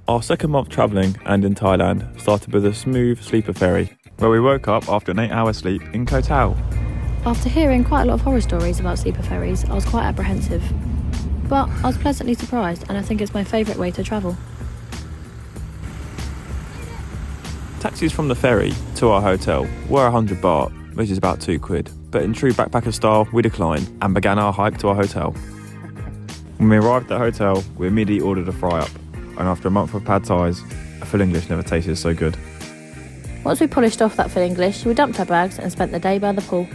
Our second month travelling and in Thailand started with a smooth sleeper ferry, where we woke up after an 8-hour sleep in Koh Tao. After hearing quite a lot of horror stories about sleeper ferries, I was quite apprehensive. But I was pleasantly surprised, and I think it's my favourite way to travel. Taxis from the ferry to our hotel were 100 baht, which is about £2, but in true backpacker style, we declined and began our hike to our hotel. When we arrived at the hotel, we immediately ordered a fry-up, and after a month of pad thais, a full English never tasted so good. Once we polished off that full English, we dumped our bags and spent the day by the pool.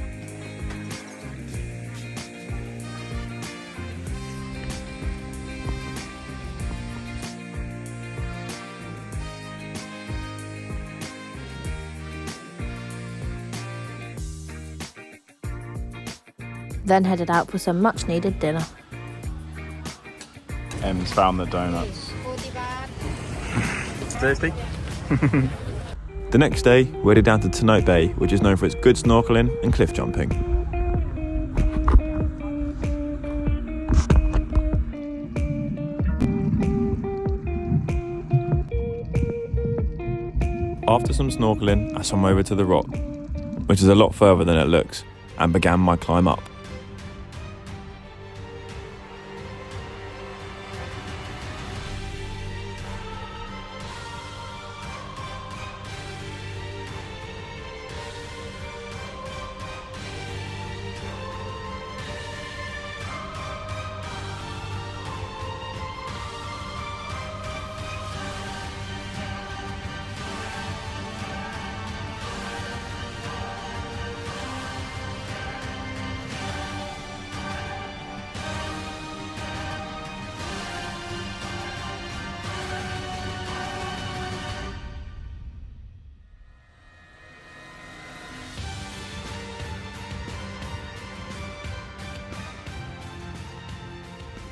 Then headed out for some much needed dinner. Em's found the donuts. Seriously? The next day, we headed down to Samui Bay, which is known for its good snorkelling and cliff jumping. After some snorkelling, I swam over to the rock, which is a lot further than it looks, and began my climb up.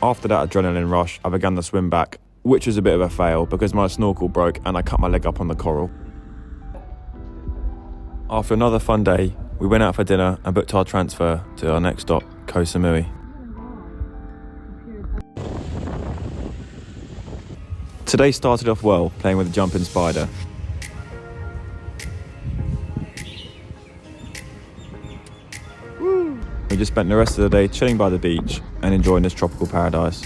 After that adrenaline rush, I began to swim back, which was a bit of a fail because my snorkel broke and I cut my leg up on the coral. After another fun day, we went out for dinner and booked our transfer to our next stop, Koh Samui. Today started off well, playing with the jumping spider. We just spent the rest of the day chilling by the beach and enjoying this tropical paradise.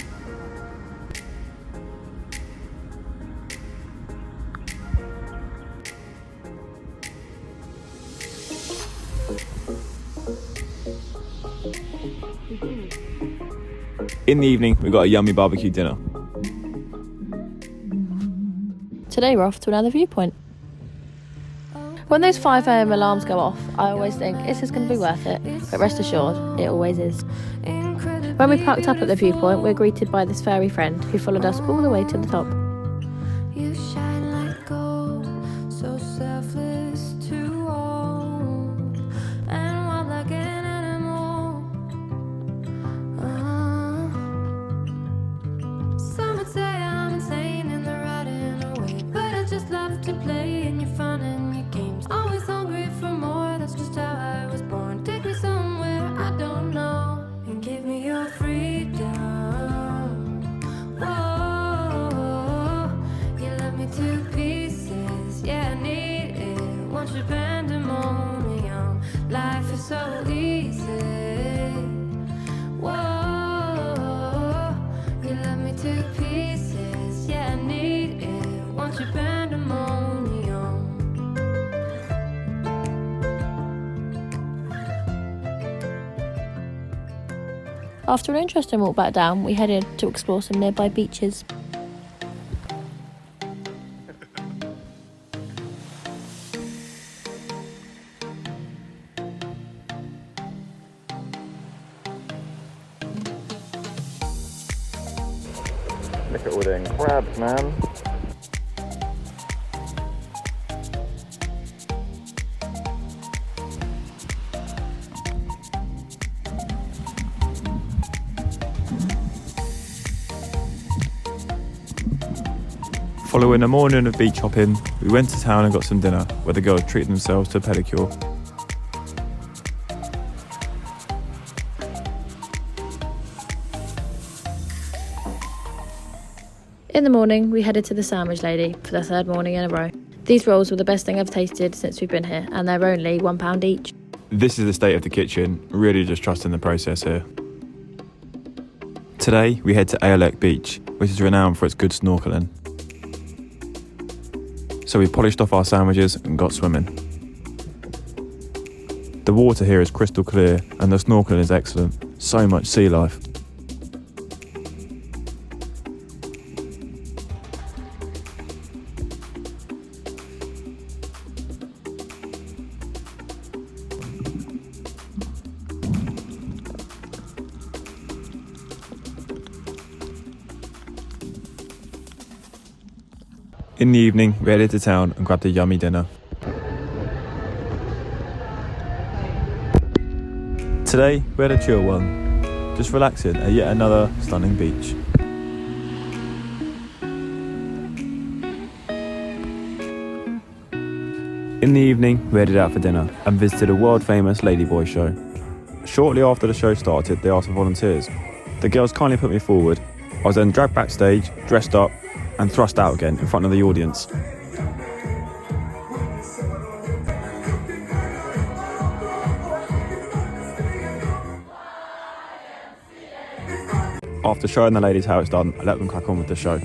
In the evening, we got a yummy barbecue dinner. Today we're off to another viewpoint. When those 5 AM alarms go off, I always think, is this going to be worth it? But rest assured, it always is. When we parked up at the viewpoint, we were greeted by this furry friend who followed us all the way to the top. You shine like gold, so selfless to all, and wild like an animal. Some would say I'm insane in the right in a way, but I just love to play in your fun and your games. Always hungry for more, that's just how I was born. Take me somewhere I don't know, and give me your freedom. Whoa, you love me to pieces, yeah, I need it. Want your pandemonium, life is so easy. Whoa, you love me to pieces, yeah, I need it. Want your pandemonium. After an interesting walk back down, we headed to explore some nearby beaches. Look at all them crabs, man. Following a morning of beach hopping, we went to town and got some dinner, where the girls treated themselves to a pedicure. In the morning, we headed to the Sandwich Lady for the third morning in a row. These rolls were the best thing I've tasted since we've been here, and they're only £1 each. This is the state of the kitchen, really just trusting the process here. Today we head to Aolek Beach, which is renowned for its good snorkelling. So we polished off our sandwiches and got swimming. The water here is crystal clear and the snorkelling is excellent, so much sea life. In the evening, we headed to town and grabbed a yummy dinner. Today, we had a chill one, just relaxing at yet another stunning beach. In the evening, we headed out for dinner and visited a world-famous ladyboy show. Shortly after the show started, they asked for volunteers. The girls kindly put me forward. I was then dragged backstage, dressed up, and thrust out again in front of the audience. After showing the ladies how it's done, I let them crack on with the show.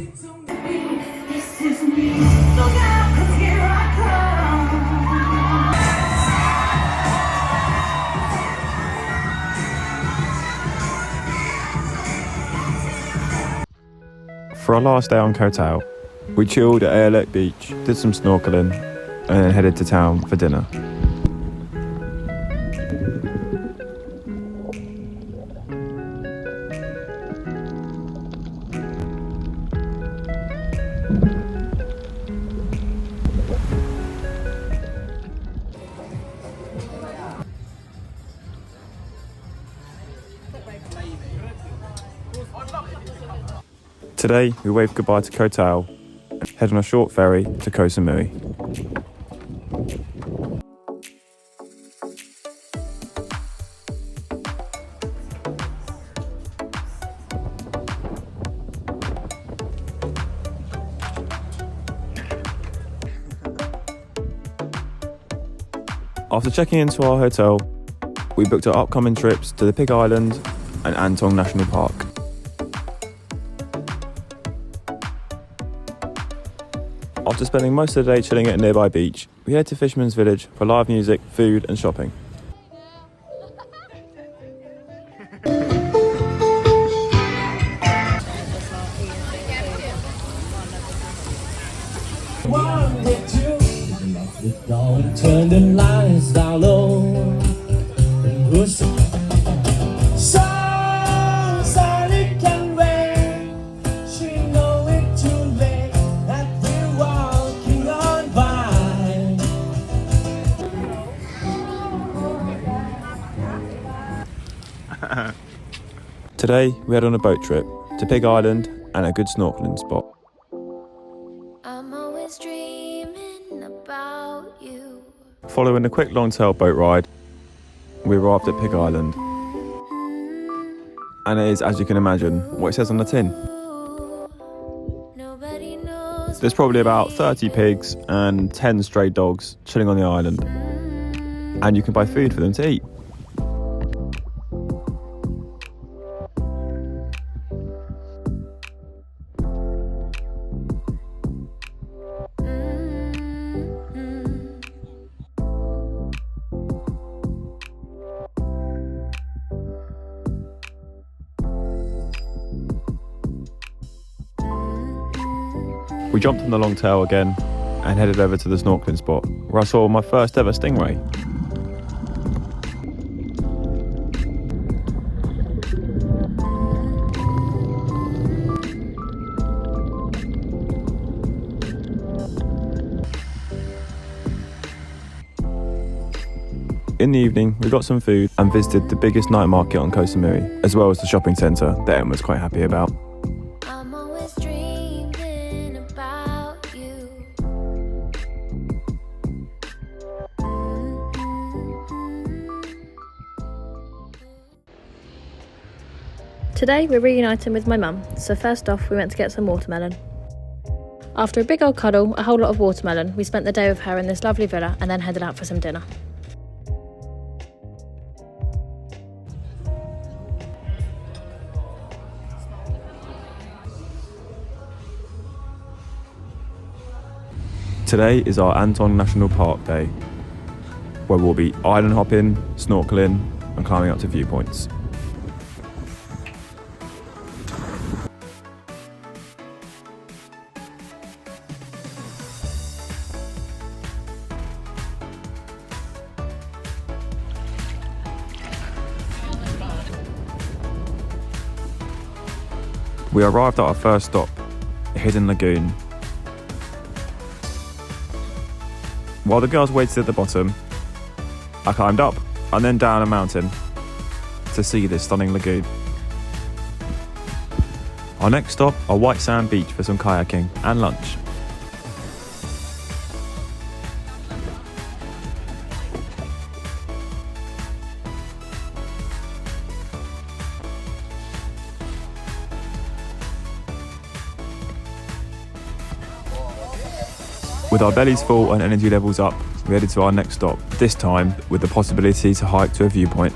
For our last day on Koh Tao, we chilled at Aolek Beach, did some snorkelling, and then headed to town for dinner. Today, we waved goodbye to Koh Tao and head on a short ferry to Koh Samui. After checking into our hotel, we booked our upcoming trips to the Pig Island and Antong National Park. After spending most of the day chilling at a nearby beach, we head to Fisherman's Village for live music, food and shopping. Turn the lights down low. Sorry can wait. She know it too late that we're walking on by. Today, we head on a boat trip to Pig Island and a good snorkelling spot. I'm always dreaming about you. Following a quick long-tail boat ride, we arrived at Pig Island. And it is, as you can imagine, what it says on the tin. Nobody knows. There's probably about 30 pigs and 10 stray dogs chilling on the island. And you can buy food for them to eat. We jumped on the long tail again and headed over to the snorkeling spot where I saw my first ever stingray. In the evening, we got some food and visited the biggest night market on Koh Samui, as well as the shopping centre that Em was quite happy about. I'm always dreaming about you. Today we're reuniting with my mum, so first off we went to get some watermelon. After a big old cuddle, a whole lot of watermelon, we spent the day with her in this lovely villa and then headed out for some dinner. Today is our Anton National Park Day, where we'll be island hopping, snorkeling and climbing up to viewpoints. We arrived at our first stop, a hidden lagoon. While the girls waited at the bottom, I climbed up and then down a mountain to see this stunning lagoon. Our next stop, a white sand beach for some kayaking and lunch. With our bellies full and energy levels up, we headed to our next stop, this time with the possibility to hike to a viewpoint.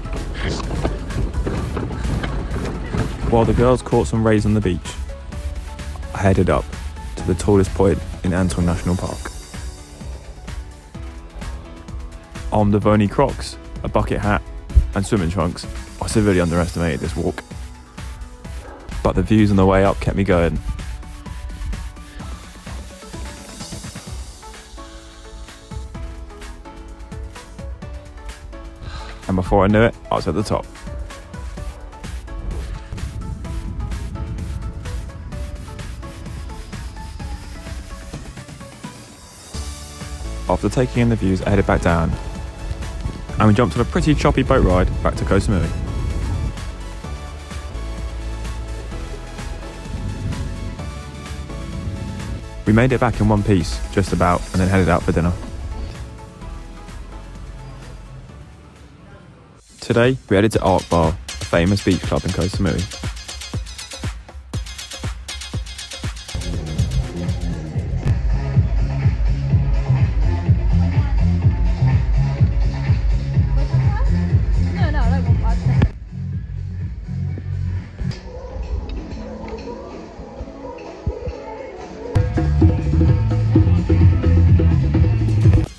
While the girls caught some rays on the beach, I headed up to the tallest point in Anton National Park. Armed with only Crocs, a bucket hat and swimming trunks, I severely underestimated this walk. But the views on the way up kept me going. And before I knew it, I was at the top. After taking in the views, I headed back down, and we jumped on a pretty choppy boat ride back to Koh Samui. We made it back in one piece, just about, and then headed out for dinner. Today, we headed to Ark Bar, a famous beach club in Koh Samui.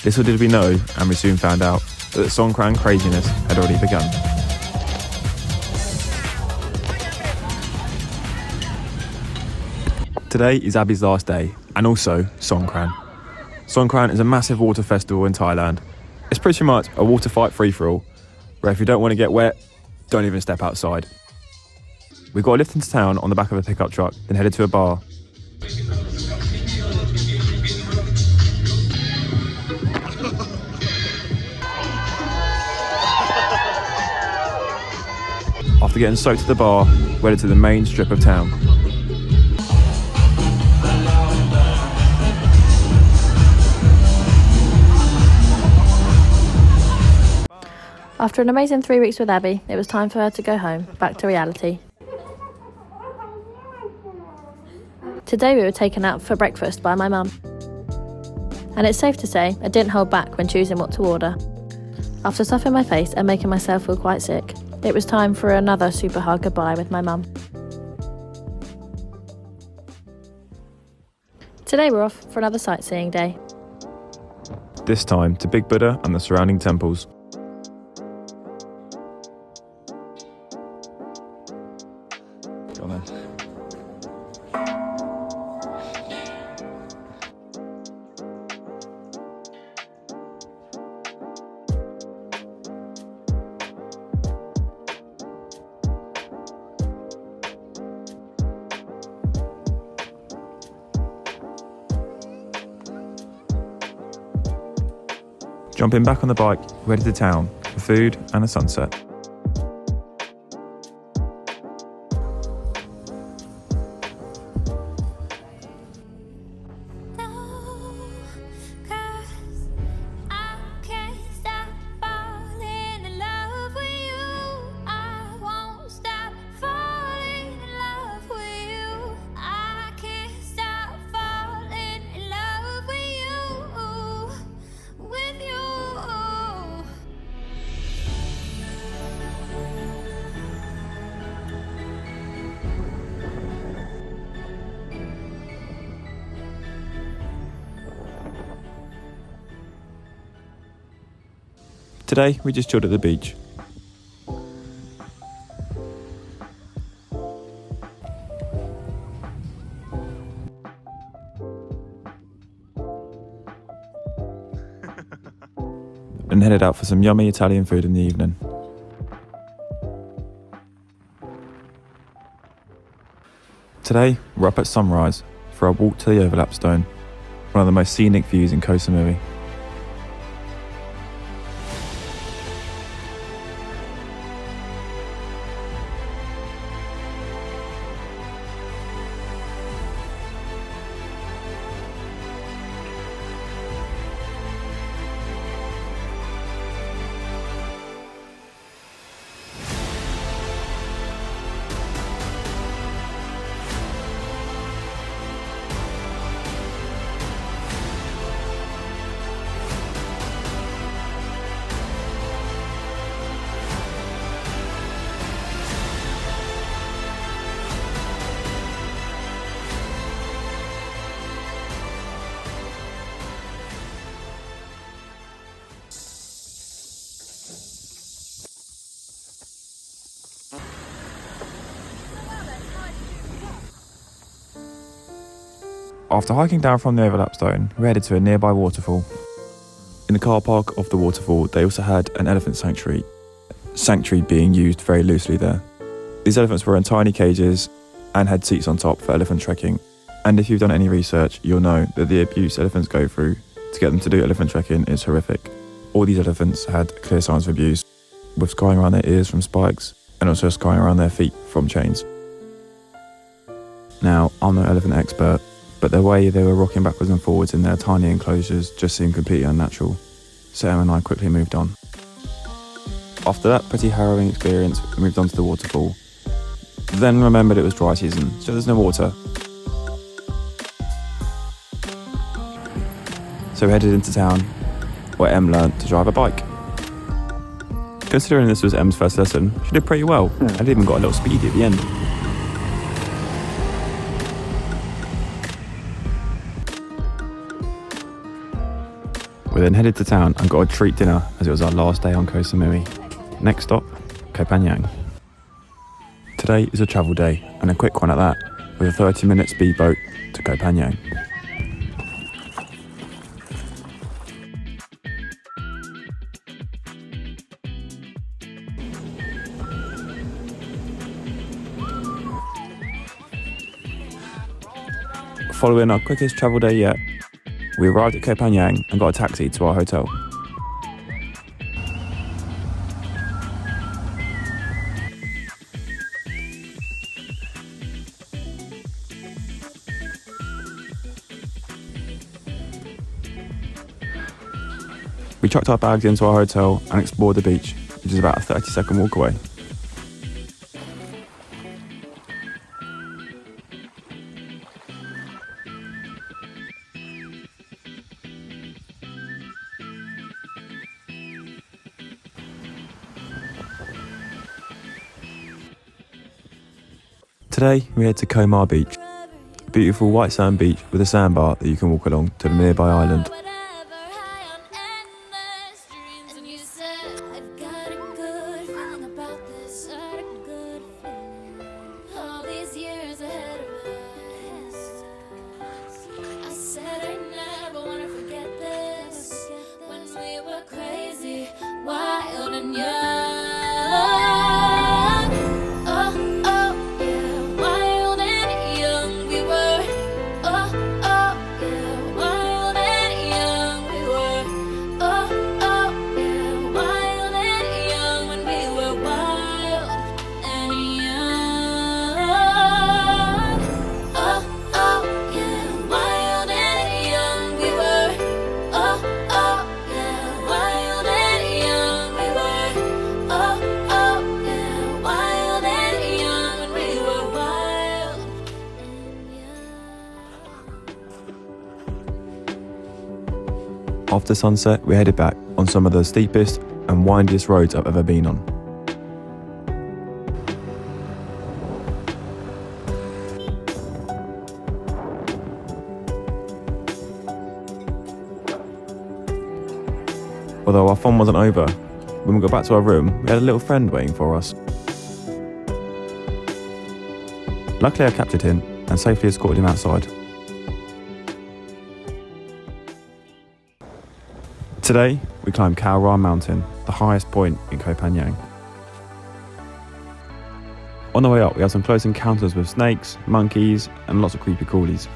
Little did we know, and we soon found out, that the Songkran craziness had already begun. Today is Abby's last day, and also Songkran. Songkran is a massive water festival in Thailand. It's pretty much a water fight free-for-all, where if you don't want to get wet, don't even step outside. We got a lift into town on the back of a pickup truck, then headed to a bar. After getting soaked at the bar, we headed to the main strip of town. After an amazing 3 weeks with Abby, it was time for her to go home, back to reality. Today we were taken out for breakfast by my mum. And it's safe to say I didn't hold back when choosing what to order. After stuffing my face and making myself feel quite sick, it was time for another super hard goodbye with my mum. Today we're off for another sightseeing day. This time to Big Buddha and the surrounding temples. Go on then. Jumping back on the bike, we headed to town for food and a sunset. Today, we just chilled at the beach. And headed out for some yummy Italian food in the evening. Today, we're up at sunrise for our walk to the overlap stone, one of the most scenic views in Koh Samui. After hiking down from the overlap stone, we headed to a nearby waterfall. In the car park of the waterfall, they also had an elephant sanctuary. Sanctuary being used very loosely there. These elephants were in tiny cages and had seats on top for elephant trekking. And if you've done any research, you'll know that the abuse elephants go through to get them to do elephant trekking is horrific. All these elephants had clear signs of abuse, with scarring around their ears from spikes and also scarring around their feet from chains. Now, I'm no elephant expert, but the way they were rocking backwards and forwards in their tiny enclosures just seemed completely unnatural, so Em and I quickly moved on. After that pretty harrowing experience, we moved on to the waterfall. Then remembered it was dry season, so there's no water. So we headed into town, where Em learnt to drive a bike. Considering this was Em's first lesson, she did pretty well, and even got a little speedy at the end. We then headed to town and got a treat dinner as it was our last day on Koh Samui. Next stop, Koh Phangan. Today is a travel day, and a quick one at that, with a 30-minute speedboat to Koh Phangan. Following our quickest travel day yet, we arrived at Koh Phangan and got a taxi to our hotel. We chucked our bags into our hotel and explored the beach, which is about a 30-second walk away. Today, we head to Koh Mar Beach, a beautiful white sand beach with a sandbar that you can walk along to the nearby island. After sunset, we headed back on some of the steepest and windiest roads I've ever been on. Although our fun wasn't over, when we got back to our room, we had a little friend waiting for us. Luckily I captured him and safely escorted him outside. Today, we climbed Koh Tao mountain, the highest point in Koh Phangan. On the way up, we had some close encounters with snakes, monkeys, and lots of creepy crawlies.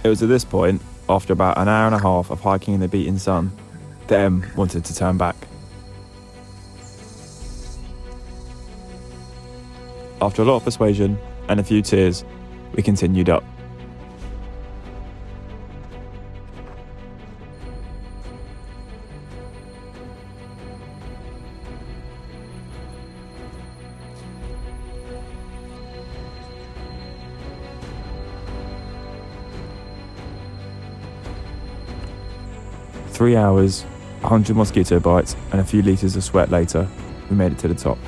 It was at this point, after about an hour and a half of hiking in the beating sun, that Em wanted to turn back. After a lot of persuasion and a few tears, we continued up. Three hours, 100 mosquito bites, and a few litres of sweat later, we made it to the top.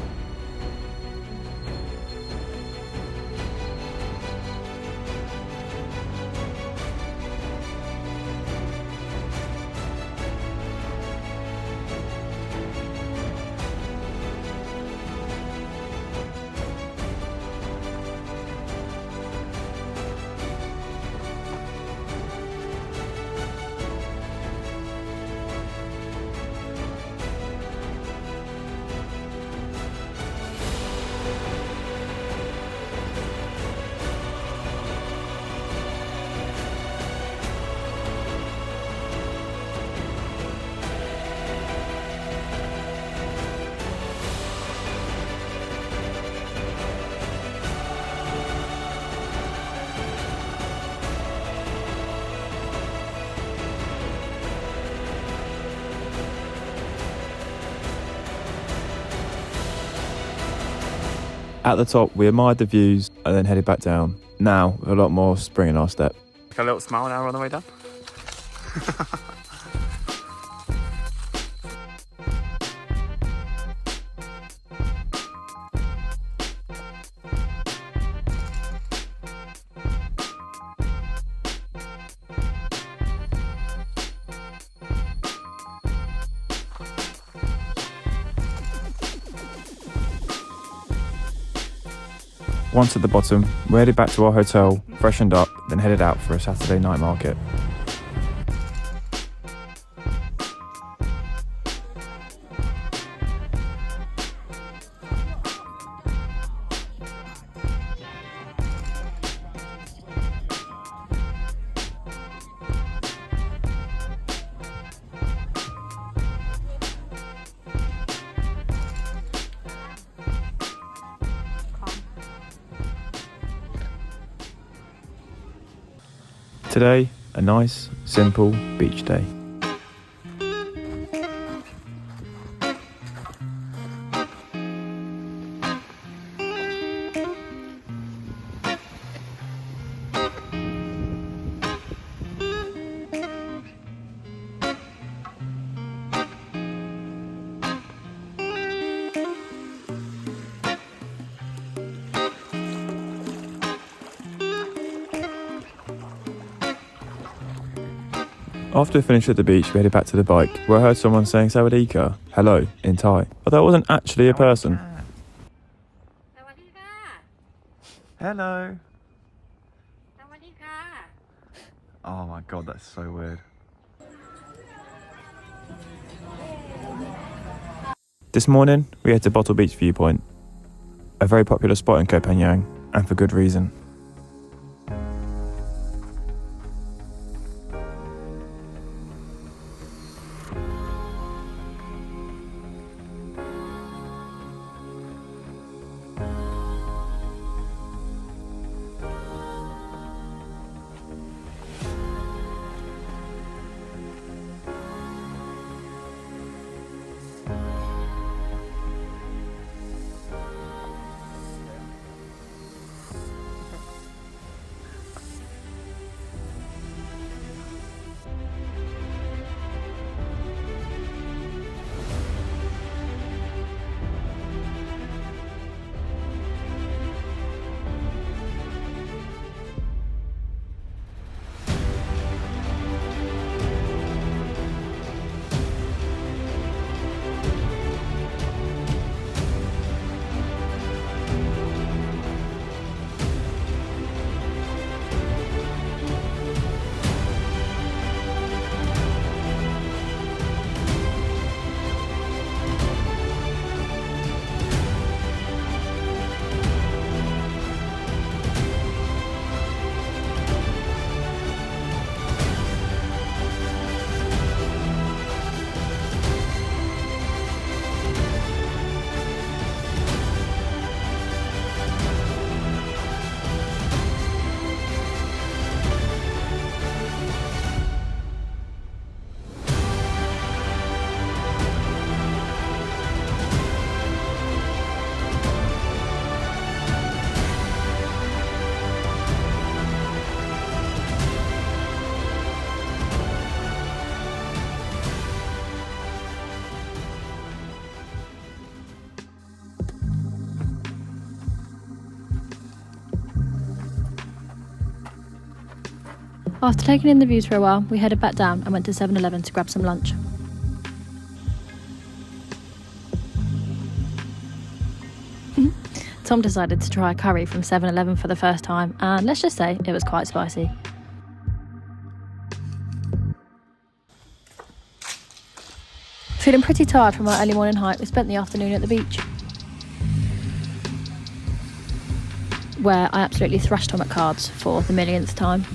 At the top, we admired the views and then headed back down. Now, with a lot more spring in our step. A little smile now on the way down. Once at the bottom, we headed back to our hotel, freshened up, then headed out for a Saturday night market. Today, a nice, simple beach day. After we finished at the beach, we headed back to the bike, where I heard someone saying Sawadika, hello, in Thai, although it wasn't actually a person. Hello. Oh my god, that's so weird. This morning, we head to Bottle Beach Viewpoint, a very popular spot in Koh Phangan, and for good reason. After taking in the views for a while, we headed back down and went to 7-Eleven to grab some lunch. Tom decided to try a curry from 7-Eleven for the first time, and let's just say it was quite spicy. Feeling pretty tired from our early morning hike, we spent the afternoon at the beach, where I absolutely thrashed Tom at cards for the millionth time.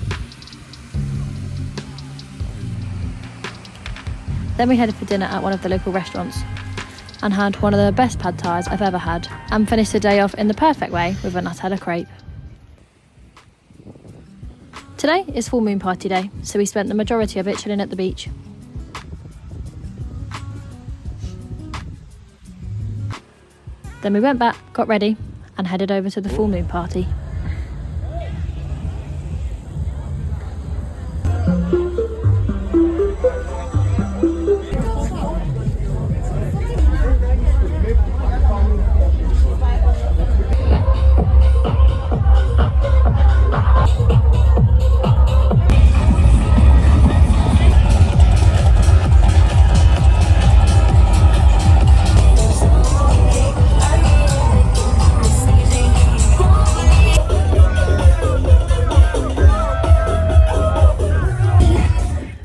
Then we headed for dinner at one of the local restaurants and had one of the best pad thais I've ever had, and finished the day off in the perfect way with a Nutella crepe. Today is full moon party day, so we spent the majority of it chilling at the beach. Then we went back, got ready, and headed over to the full moon party.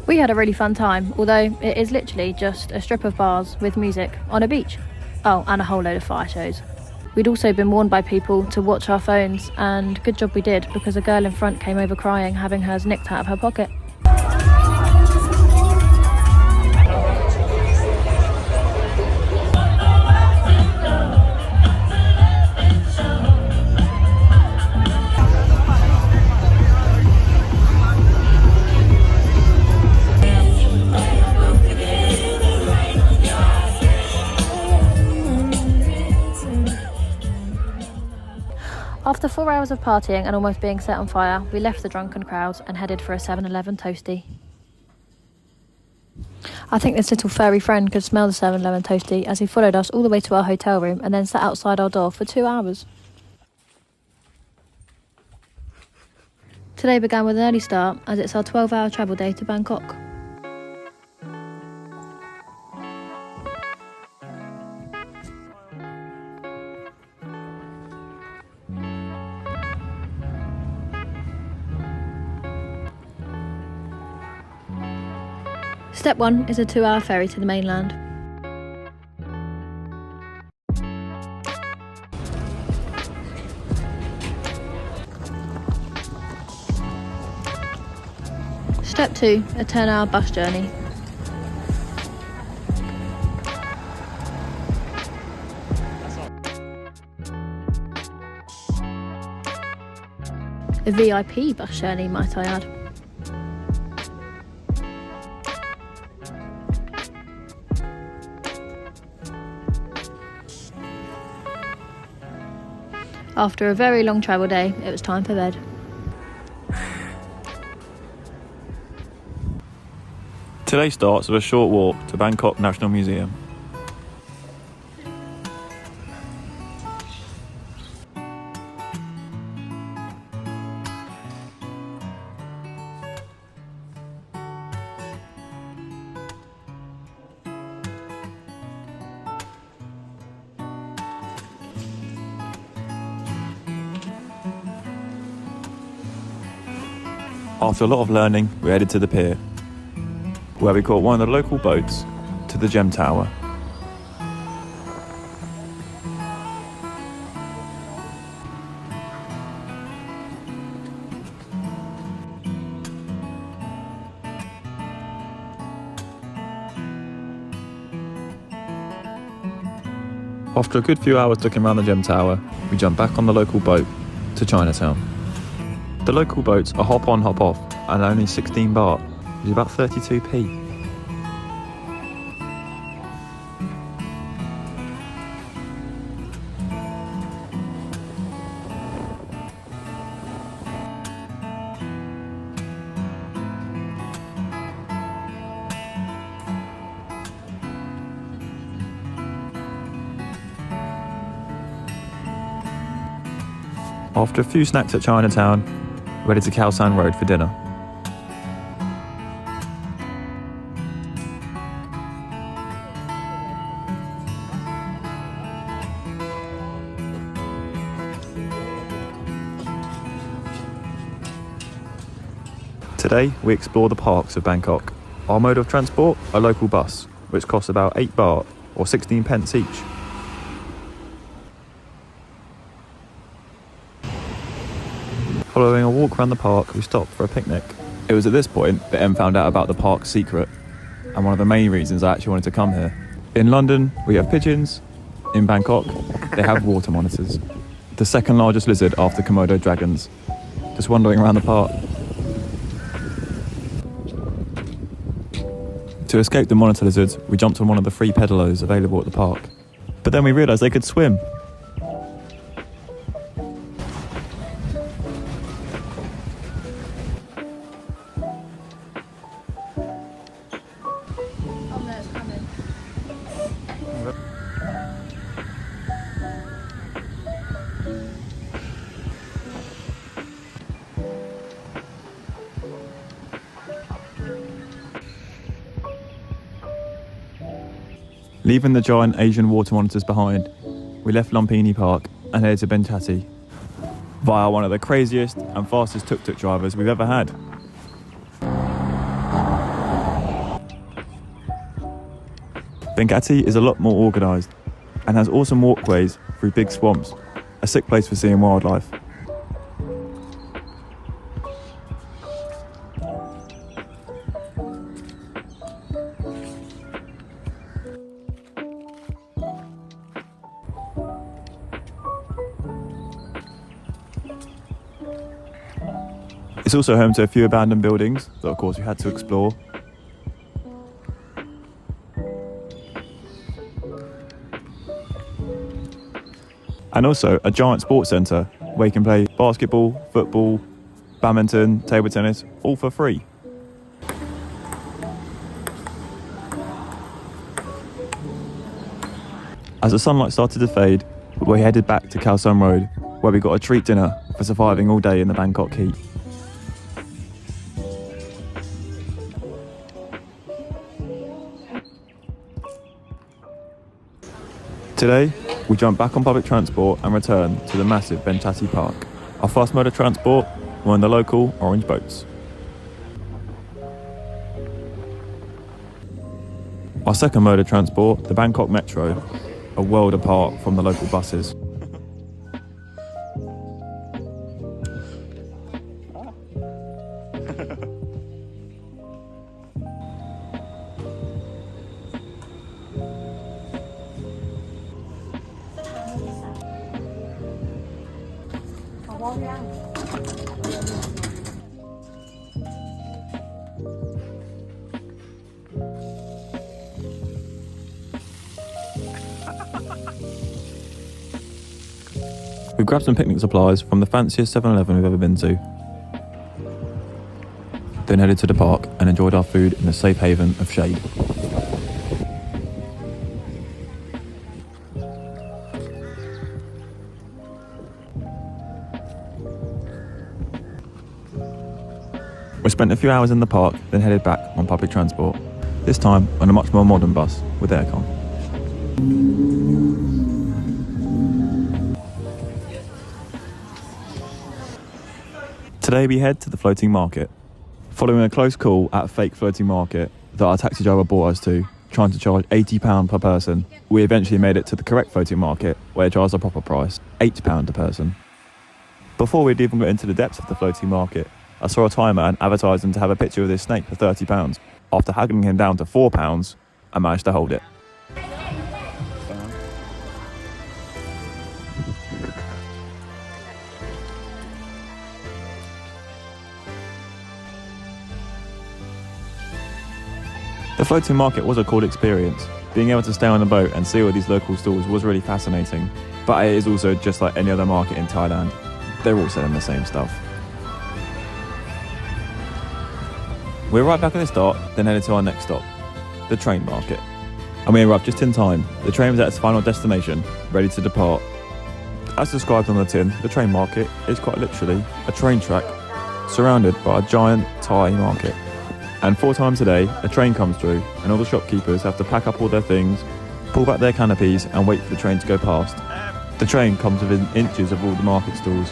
We had a really fun time, although it is literally just a strip of bars with music on a beach. Oh, and a whole load of fire shows. We'd also been warned by people to watch our phones, and good job we did, because a girl in front came over crying, having hers nicked out of her pocket. After 4 hours of partying and almost being set on fire, we left the drunken crowds and headed for a 7-Eleven toastie. I think this little furry friend could smell the 7-Eleven toastie as he followed us all the way to our hotel room and then sat outside our door for 2 hours. Today began with an early start, as it's our 12-hour travel day to Bangkok. Step 1 is a 2-hour ferry to the mainland. Step 2, a 10-hour bus journey. A VIP bus journey, might I add. After a very long travel day, it was time for bed. Today starts with a short walk to Bangkok National Museum. After a lot of learning, we headed to the pier, where we caught one of the local boats to the Gem Tower. After a good few hours looking around the Gem Tower, we jumped back on the local boat to Chinatown. The local boats are hop on, hop off, and only 16 baht, which is about 32p. After a few snacks at Chinatown, we headed to Khao San Road for dinner. Today we explore the parks of Bangkok. Our mode of transport, a local bus, which costs about 8 baht or 16 pence each. Following a walk around the park, we stopped for a picnic. It was at this point that Em found out about the park's secret, and one of the main reasons I actually wanted to come here. In London, we have pigeons. In Bangkok, they have water monitors. The second largest lizard after Komodo dragons. Just wandering around the park. To escape the monitor lizards, we jumped on one of the free pedalos available at the park. But then we realised they could swim. Leaving the giant Asian water monitors behind, we left Lumpini Park and headed to Bentati via one of the craziest and fastest tuk-tuk drivers we've ever had. Bentati is a lot more organised and has awesome walkways through big swamps, a sick place for seeing wildlife. It's also home to a few abandoned buildings that of course we had to explore. And also a giant sports centre where you can play basketball, football, badminton, table tennis, all for free. As the sunlight started to fade, we headed back to Khao Sun Road, where we got a treat dinner for surviving all day in the Bangkok heat. Today, we jump back on public transport and return to the massive Bentati Park. Our first mode of transport were in the local orange boats. Our second mode of transport, the Bangkok Metro, a world apart from the local buses. We grabbed some picnic supplies from the fanciest 7-Eleven we've ever been to. Then headed to the park and enjoyed our food in a safe haven of shade. We spent a few hours in the park, then headed back on public transport. This time on a much more modern bus with aircon. Today we head to the floating market. Following a close call at a fake floating market that our taxi driver brought us to, trying to charge £80 per person, we eventually made it to the correct floating market, where it charged a proper price, £8 a person. Before we'd even got into the depths of the floating market, I saw a Thai man advertising to have a picture of this snake for £30. After haggling him down to £4, I managed to hold it. The floating market was a cool experience. Being able to stay on the boat and see all these local stalls was really fascinating. But it is also just like any other market in Thailand. They're all selling the same stuff. We're right back at the start, then headed to our next stop, the train market. And we arrived just in time. The train was at its final destination, ready to depart. As described on the tin, the train market is quite literally a train track surrounded by a giant Thai market. And 4 times a day, a train comes through and all the shopkeepers have to pack up all their things, pull back their canopies and wait for the train to go past. The train comes within inches of all the market stalls.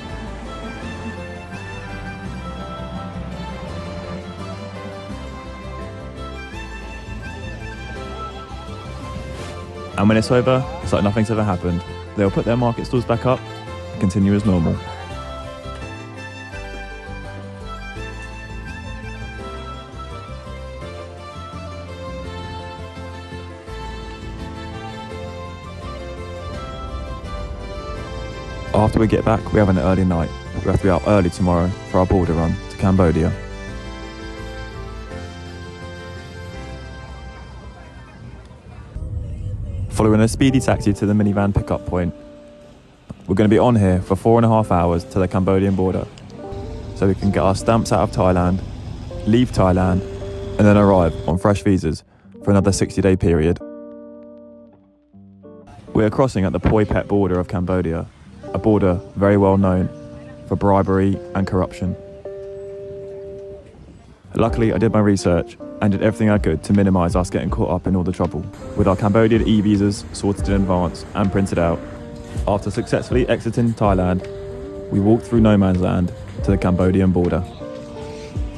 And when it's over, it's like nothing's ever happened. They'll put their market stalls back up and continue as normal. After we get back, we have an early night. We have to be out early tomorrow for our border run to Cambodia. Following a speedy taxi to the minivan pickup point, we're going to be on here for 4.5 hours to the Cambodian border, so we can get our stamps out of Thailand, leave Thailand, and then arrive on fresh visas for another 60-day period. We are crossing at the Poi Phet border of Cambodia, a border very well known for bribery and corruption. Luckily, I did my research and did everything I could to minimise us getting caught up in all the trouble, with our Cambodian e-visas sorted in advance and printed out. After successfully exiting Thailand, we walked through no man's land to the Cambodian border.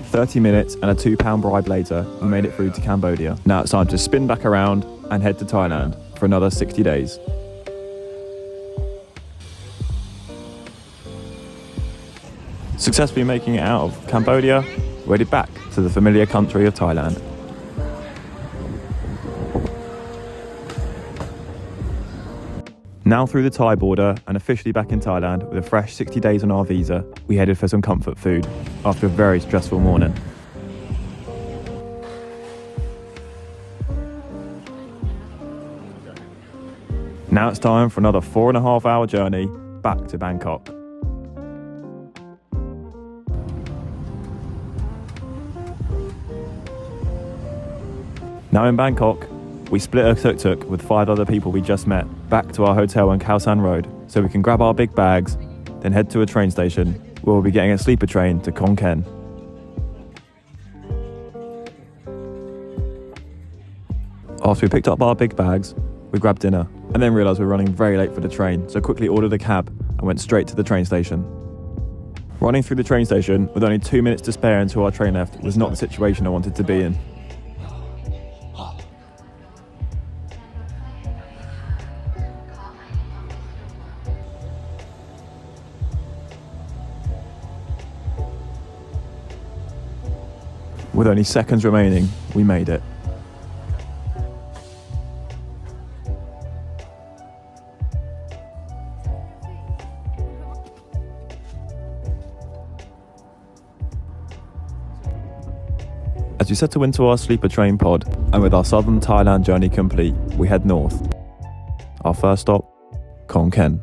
30 minutes and a £2 bribe later, we made it through to Cambodia. Now it's time to spin back around and head to Thailand for another 60 days. Successfully making it out of Cambodia, we headed back to the familiar country of Thailand. Now through the Thai border and officially back in Thailand with a fresh 60 days on our visa, we headed for some comfort food after a very stressful morning. Now it's time for another 4.5 hour journey back to Bangkok. Now in Bangkok, we split a tuk-tuk with 5 other people we just met back to our hotel on Koh Tao Road so we can grab our big bags, then head to a train station where we'll be getting a sleeper train to Khon Kaen. After we picked up our big bags, we grabbed dinner and then realised we were running very late for the train, so quickly ordered a cab and went straight to the train station. Running through the train station with only 2 minutes to spare until our train left was not the situation I wanted to be in. With only seconds remaining, we made it. As we settle into our sleeper train pod, and with our southern Thailand journey complete, we head north. Our first stop, Khon Kaen.